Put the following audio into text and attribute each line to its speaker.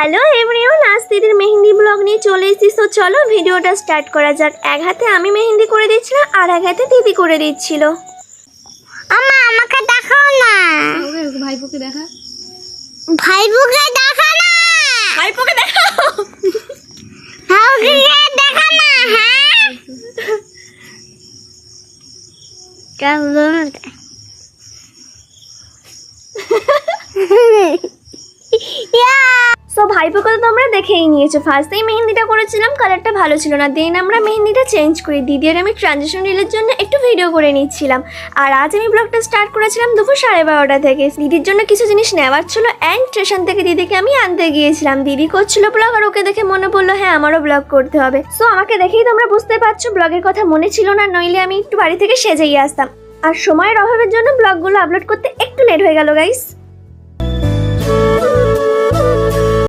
Speaker 1: Hello everyone, আজ দিদির mehndi blog নিয়ে চলে এসেছি। তো চলো ভিডিওটা স্টার্ট করা যাক। এক হাতে আমি মেহেন্দি করে দিচ্ছিলাম আর এক হাতে দিদি করে দিচ্ছিল।
Speaker 2: আমাকে দেখাও না।
Speaker 1: ভাইপোকে দেখা।
Speaker 2: ভাইপোকে দেখা না।
Speaker 1: ভাইপোকে দেখাও।
Speaker 2: ভাইপোকে দেখা না। হ্যাঁ কেমন
Speaker 1: সো ভাইপোকে তো তোমরা দেখেই নিয়েছো। ফার্স্টেই মেহেন্দিটা করেছিলাম, কালারটা ভালো ছিল না, দেন আমরা মেহেন্দিটা চেঞ্জ করি। দিদি আর আমি ট্রানজিশন রিলের জন্য একটু ভিডিও করে নিচ্ছিলাম। আর আজ আমি ব্লগটা স্টার্ট করেছিলাম দুপুর 12:30 থেকে। দিদির জন্য কিছু জিনিস নেওয়ার ছিল অ্যান্ড স্টেশন থেকে দিদিকে আমি আনতে গিয়েছিলাম। দিদি করছিল ব্লগ আর ওকে দেখে মনে পড়লো হ্যাঁ আমারও ব্লগ করতে হবে। সো আমাকে দেখেই তোমরা বুঝতে পারছো ব্লগের কথা মনে ছিল না, নইলে আমি একটু বাড়ি থেকে সেজেই আসতাম। আর সময়ের অভাবের জন্য ব্লগগুলো আপলোড করতে একটু লেট হয়ে গেল গাইস।